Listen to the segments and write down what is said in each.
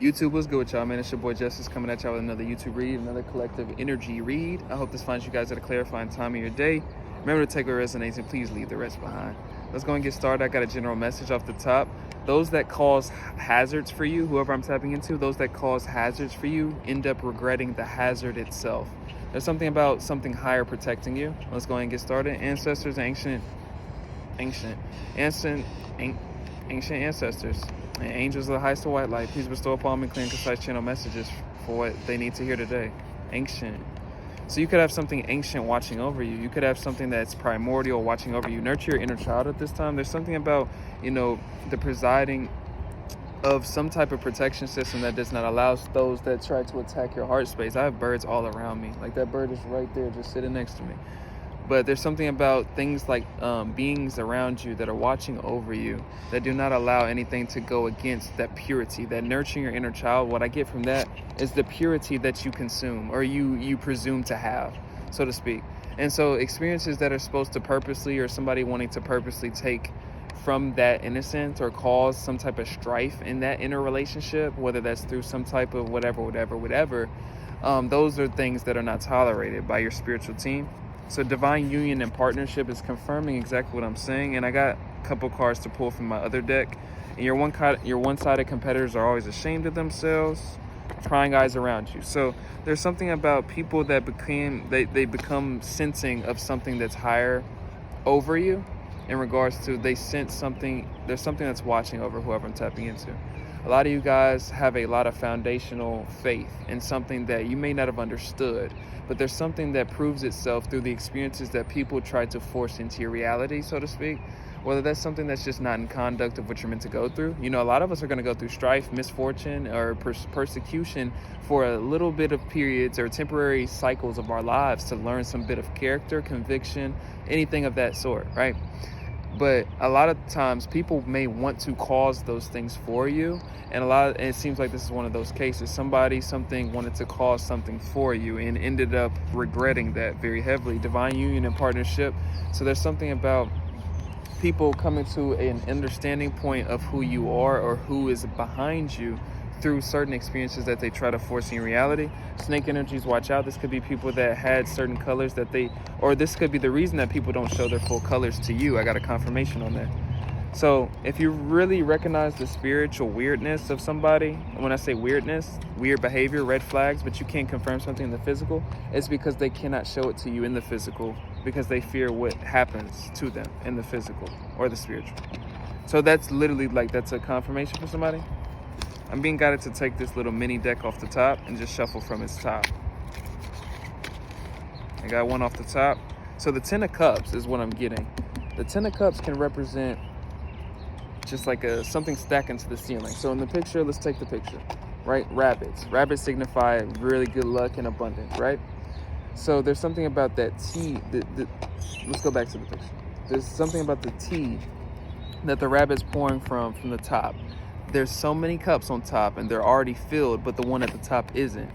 YouTube, what's good with y'all, man? It's your boy Justice coming at y'all with another YouTube read, another collective energy read. I hope this finds you guys at a clarifying time of your day. Remember to take what resonates and please leave the rest behind. Let's go and get started. I got a general message off the top. Those that cause hazards for you, whoever I'm tapping into, those that cause hazards for you end up regretting the hazard itself. There's something about something higher protecting you. Let's go ahead and get started. Ancestors, ancient ancestors, and angels of the highest of white light, please bestow upon me clear and concise channel messages for what they need to hear today. Ancient. So you could have something ancient watching over you. You could have something that's primordial watching over you. Nurture your inner child at this time. There's something about, the presiding of some type of protection system that does not allow those that try to attack your heart space. I have birds all around me. Like that bird is right there just sitting next to me. But there's something about things like beings around you that are watching over you that do not allow anything to go against that purity, that nurturing your inner child. What I get from that is the purity that you consume or you presume to have, so to speak. And so experiences that are supposed to purposely, or somebody wanting to purposely take from that innocence or cause some type of strife in that inner relationship, whether that's through some type of whatever, those are things that are not tolerated by your spiritual team. So divine union and partnership is confirming exactly what I'm saying. And I got a couple cards to pull from my other deck. And your one-sided competitors are always ashamed of themselves, prying eyes around you. So there's something about people that they become sensing of something that's higher over you, in regards to they sense something. There's something that's watching over whoever I'm tapping into. A lot of you guys have a lot of foundational faith in something that you may not have understood, but there's something that proves itself through the experiences that people try to force into your reality, so to speak. Whether that's something that's just not in conduct of what you're meant to go through. A lot of us are going to go through strife, misfortune, or persecution for a little bit of periods or temporary cycles of our lives to learn some bit of character, conviction, anything of that sort, right? But a lot of times people may want to cause those things for you. And it seems like this is one of those cases. Something wanted to cause something for you and ended up regretting that very heavily. Divine union and partnership. So there's something about people coming to an understanding point of who you are or who is behind you through certain experiences that they try to force in reality. Snake energies, watch out. This could be people that had certain colors or this could be the reason that people don't show their full colors to you. I got a confirmation on that. So if you really recognize the spiritual weirdness of somebody, when I say weirdness, weird behavior, red flags, but you can't confirm something in the physical, it's because they cannot show it to you in the physical because they fear what happens to them in the physical or the spiritual. So that's literally that's a confirmation for somebody. I'm being guided to take this little mini deck off the top and just shuffle from its top. I got one off the top. So the 10 of Cups is what I'm getting. The 10 of Cups can represent just like something stacking to the ceiling. So in the picture, let's take the picture, right? Rabbits. Rabbits signify really good luck and abundance, right? So there's something about that tea. Let's go back to the picture. There's something about the tea that the rabbit's pouring from the top. There's so many cups on top and they're already filled, but the one at the top isn't,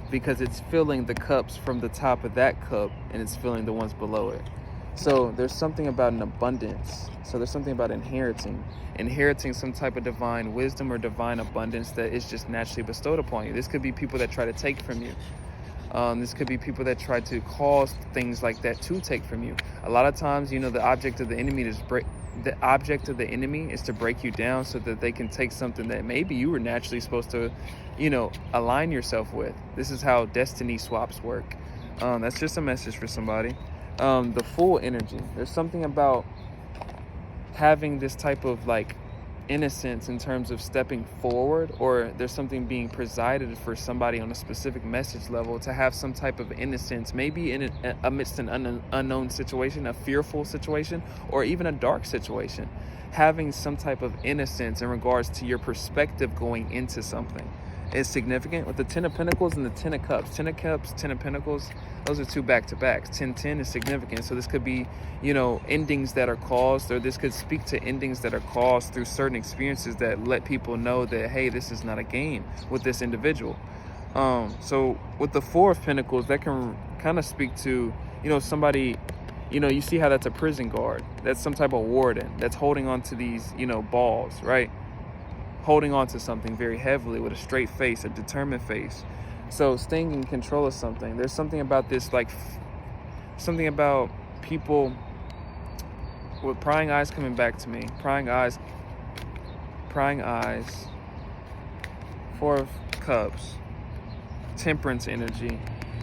because it's filling the cups from the top of that cup and it's filling the ones below it. So there's something about an abundance. So there's something about inheriting some type of divine wisdom or divine abundance that is just naturally bestowed upon you. This could be people that try to take from you. This could be people that try to cause things like that to take from you. A lot of times, the object of the enemy is to break you down so that they can take something that maybe you were naturally supposed to, align yourself with. This is how destiny swaps work. That's just a message for somebody. The full energy. There's something about having this type of innocence in terms of stepping forward, or there's something being presided for somebody on a specific message level to have some type of innocence, maybe amidst an unknown situation, a fearful situation, or even a dark situation. Having some type of innocence in regards to your perspective going into something is significant. With the 10 of Pentacles and the 10 of Cups. 10 of Cups, 10 of Pentacles, those are two back-to-backs. 10-10 is significant. So this could be, endings that are caused, or this could speak to endings that are caused through certain experiences that let people know that, hey, this is not a game with this individual. So with the 4 of Pentacles, that can kind of speak to, somebody, you see how that's a prison guard. That's some type of warden that's holding on to these, balls, right? holding on to something very heavily with a straight face, a determined face. So staying in control of something. There's something about this, like something about people with prying eyes coming back to me. Prying eyes. Four of Cups. Temperance energy.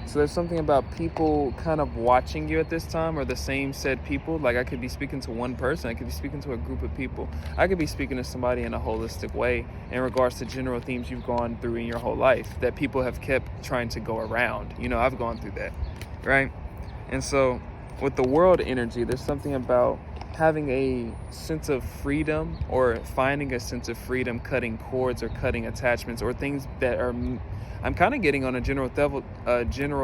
So there's something about people kind of watching you at this time, or the same said people. Like, I could be speaking to one person, I could be speaking to a group of people, I could be speaking to somebody in a holistic way in regards to general themes you've gone through in your whole life that people have kept trying to go around. I've gone through that, right? And so with the world energy, there's something about having a sense of freedom, or finding a sense of freedom, cutting cords or cutting attachments, or things that are, I'm kind of getting on a general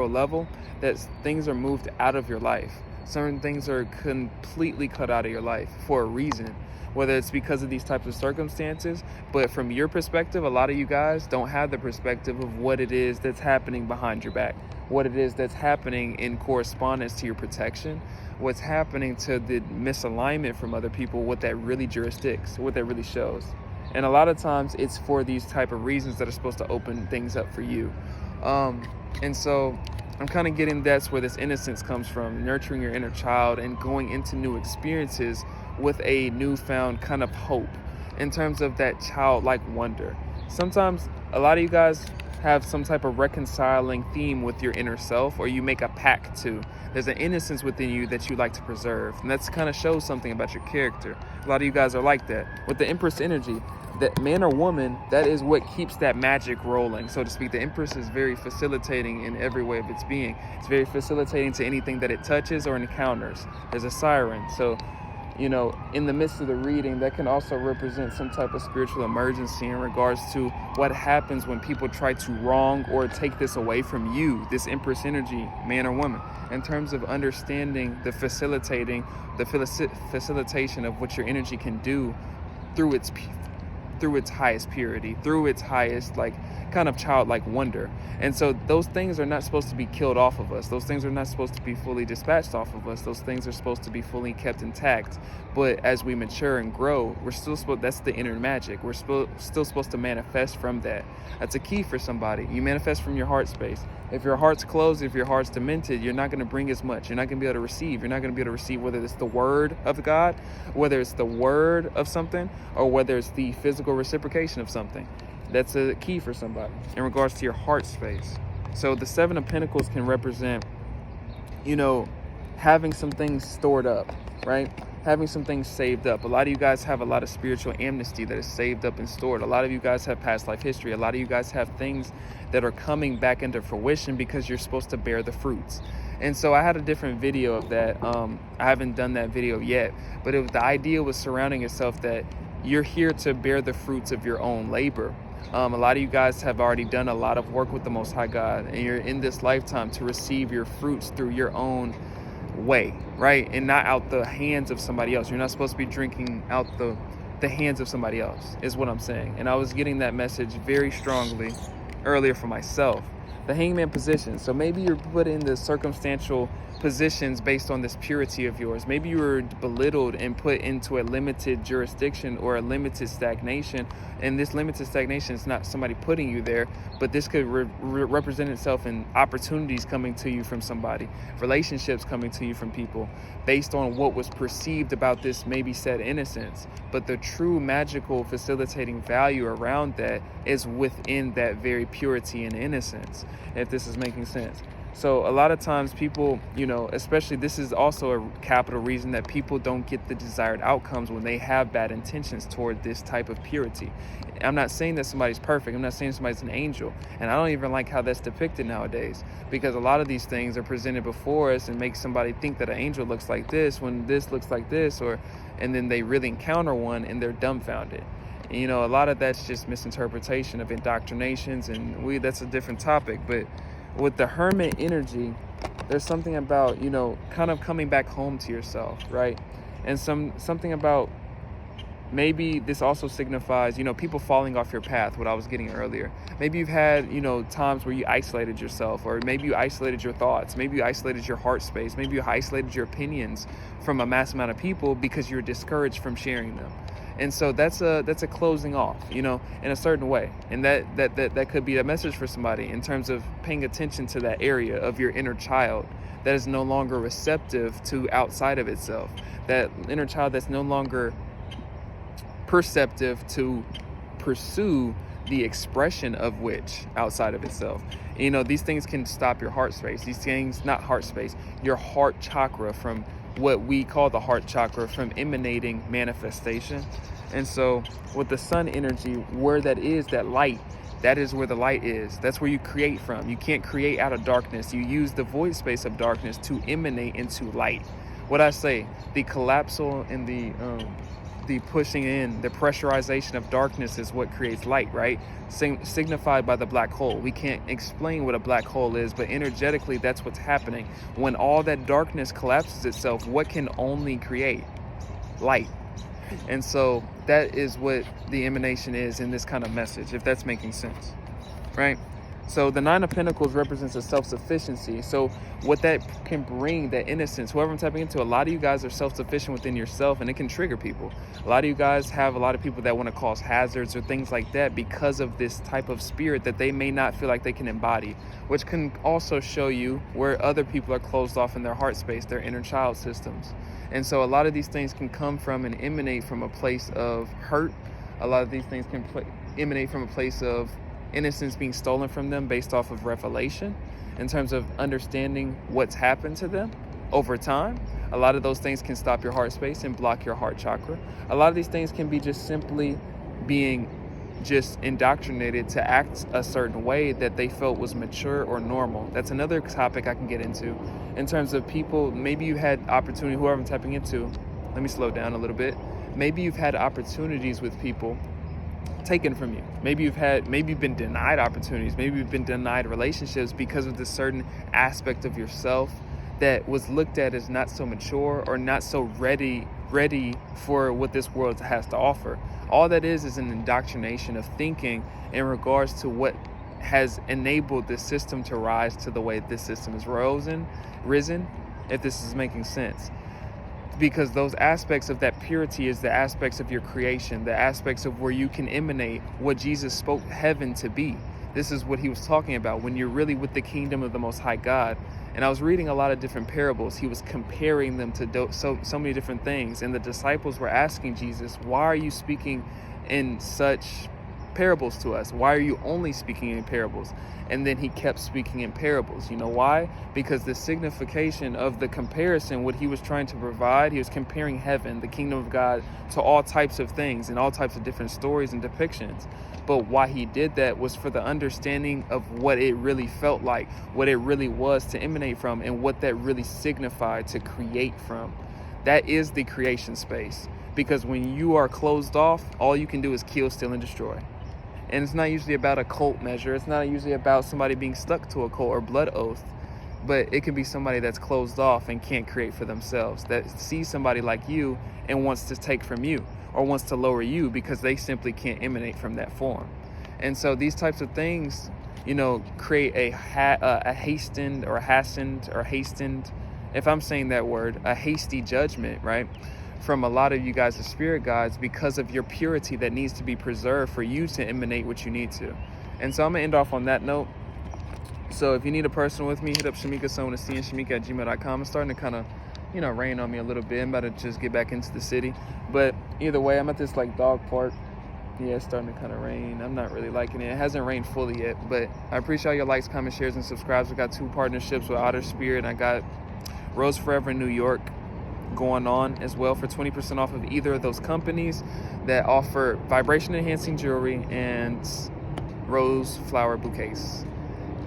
level that things are moved out of your life. Certain things are completely cut out of your life for a reason, whether it's because of these types of circumstances. But from your perspective, a lot of you guys don't have the perspective of what it is that's happening behind your back, what it is that's happening in correspondence to your protection, what's happening to the misalignment from other people, what that really jurisdicts, what that really shows. And a lot of times it's for these type of reasons that are supposed to open things up for you. And so I'm kind of getting that's where this innocence comes from, nurturing your inner child and going into new experiences with a newfound kind of hope in terms of that childlike wonder. Sometimes a lot of you guys have some type of reconciling theme with your inner self, or you make a pact to. There's an innocence within you that you like to preserve, and that's kind of shows something about your character. A lot of you guys are like that. With the Empress energy, that man or woman, that is what keeps that magic rolling, so to speak. The Empress is very facilitating in every way of its being. It's very facilitating to anything that it touches or encounters. There's a siren, so in the midst of the reading, that can also represent some type of spiritual emergency in regards to what happens when people try to wrong or take this away from you, this Empress energy, man or woman, in terms of understanding the facilitation of what your energy can do through its highest purity, through its highest kind of childlike wonder. And so those things are not supposed to be killed off of us. Those things are not supposed to be fully dispatched off of us. Those things are supposed to be fully kept intact. But as we mature and grow, that's the inner magic. We're still supposed to manifest from that. That's a key for somebody. You manifest from your heart space. If your heart's closed, if your heart's demented, you're not going to bring as much. You're not going to be able to receive. You're not going to be able to receive whether it's the word of God, whether it's the word of something, or whether it's the physical reciprocation of something. That's a key for somebody in regards to your heart space. So the Seven of Pentacles can represent, having some things stored up, right? Having some things saved up. A lot of you guys have a lot of spiritual amnesty that is saved up and stored. A lot of you guys have past life history. A lot of you guys have things that are coming back into fruition because you're supposed to bear the fruits. And so I had a different video of that. I haven't done that video yet, but the idea was surrounding yourself that you're here to bear the fruits of your own labor. A lot of you guys have already done a lot of work with the Most High God, and you're in this lifetime to receive your fruits through your own way, right? And not out the hands of somebody else. You're not supposed to be drinking out the hands of somebody else, is what I'm saying. And I was getting that message very strongly earlier for myself. The Hangman position. So maybe you're put in the circumstantial positions based on this purity of yours. Maybe you were belittled and put into a limited jurisdiction or a limited stagnation. And this limited stagnation is not somebody putting you there, but this could represent itself in opportunities coming to you from somebody, relationships coming to you from people, based on what was perceived about this maybe said innocence. But the true magical facilitating value around that is within that very purity and innocence, if this is making sense. So a lot of times people, especially this is also a capital reason that people don't get the desired outcomes when they have bad intentions toward this type of purity. I'm not saying that somebody's perfect. I'm not saying somebody's an angel. And I don't even like how that's depicted nowadays, because a lot of these things are presented before us and make somebody think that an angel looks like this when this looks like this, and then they really encounter one and they're dumbfounded. And, a lot of that's just misinterpretation of indoctrinations, and that's a different topic. But with the Hermit energy, there's something about, kind of coming back home to yourself, right? And something about, maybe this also signifies, people falling off your path, what I was getting earlier. Maybe you've had, times where you isolated yourself, or maybe you isolated your thoughts. Maybe you isolated your heart space. Maybe you isolated your opinions from a mass amount of people because you're discouraged from sharing them. And so that's a closing off, you know, in a certain way. And that could be a message for somebody in terms of paying attention to that area of your inner child that is no longer receptive to outside of itself. That inner child that's no longer perceptive to pursue the expression of which outside of itself. You know, these things can stop your heart space. These things, not heart space, your heart chakra, from what we call the heart chakra, from emanating manifestation. And so with the sun energy, where that is, that light, that is where the light is. That's where you create from. You can't create out of darkness. You use the void space of darkness to emanate into light. What I say, the collapsal and the pushing in, the pressurization of darkness is what creates light, right? Signified by the black hole. We can't explain what a black hole is, but energetically, that's what's happening. When all that darkness collapses itself, what can only create? Light. And so that is what the emanation is in this kind of message, if that's making sense, right? So the Nine of Pentacles represents a self-sufficiency. So what that can bring, that innocence, whoever I'm tapping into, a lot of you guys are self-sufficient within yourself, and it can trigger people. A lot of you guys have a lot of people that want to cause hazards or things like that because of this type of spirit that they may not feel like they can embody, which can also show you where other people are closed off in their heart space, their inner child systems. And so a lot of these things can come from and emanate from a place of hurt. A lot of these things can emanate from a place of innocence being stolen from them based off of revelation, in terms of understanding what's happened to them over time. A lot of those things can stop your heart space and block your heart chakra. A lot of these things can be just simply being just indoctrinated to act a certain way that they felt was mature or normal. That's another topic I can get into in terms of people. Maybe you had opportunity, whoever I'm tapping into, let me slow down a little bit. Maybe you've had opportunities with people taken from you. Maybe you've been denied opportunities. Maybe you've been denied relationships because of this certain aspect of yourself that was looked at as not so mature or not so ready for what this world has to offer. All that is an indoctrination of thinking in regards to what has enabled this system to rise to the way this system is risen, if this is making sense. Because those aspects of that purity is the aspects of your creation, the aspects of where you can emanate what Jesus spoke heaven to be. This is what he was talking about when you're really with the kingdom of the Most High God. And I was reading a lot of different parables. He was comparing them to so many different things. And the disciples were asking Jesus, why are you speaking in such parables to us? Why are you only speaking in parables? And then he kept speaking in parables. You know why? Because the signification of the comparison, what he was trying to provide, he was comparing heaven, the kingdom of God, to all types of things and all types of different stories and depictions. But why he did that was for the understanding of what it really felt like, what it really was to emanate from, and what that really signified to create from. That is the creation space. Because when you are closed off, all you can do is kill, steal, and destroy. And it's not usually about a cult measure. It's not usually about somebody being stuck to a cult or blood oath. But it can be somebody that's closed off and can't create for themselves, that sees somebody like you and wants to take from you or wants to lower you because they simply can't emanate from that form. And so these types of things, you know, create a hastened, if I'm saying that word, a hasty judgment, right? From a lot of you guys as spirit guides because of your purity that needs to be preserved for you to emanate what you need to. And so I'm going to end off on that note. So if you need a personal with me, hit up Shamika, someone to see, and shamika@gmail.com. It's starting to kind of, you know, rain on me a little bit. I'm about to just get back into the city. But either way, I'm at this like dog park. Yeah, it's starting to kind of rain. I'm not really liking it. It hasn't rained fully yet, but I appreciate all your likes, comments, shares, and subscribes. We got 2 partnerships with Outer Spirit. I got Rose Forever in New York going on as well for 20% off of either of those companies that offer vibration enhancing jewelry and rose flower bouquets.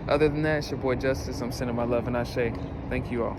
Other than that, it's your boy Justice. I'm sending my love and ashe. Thank you all.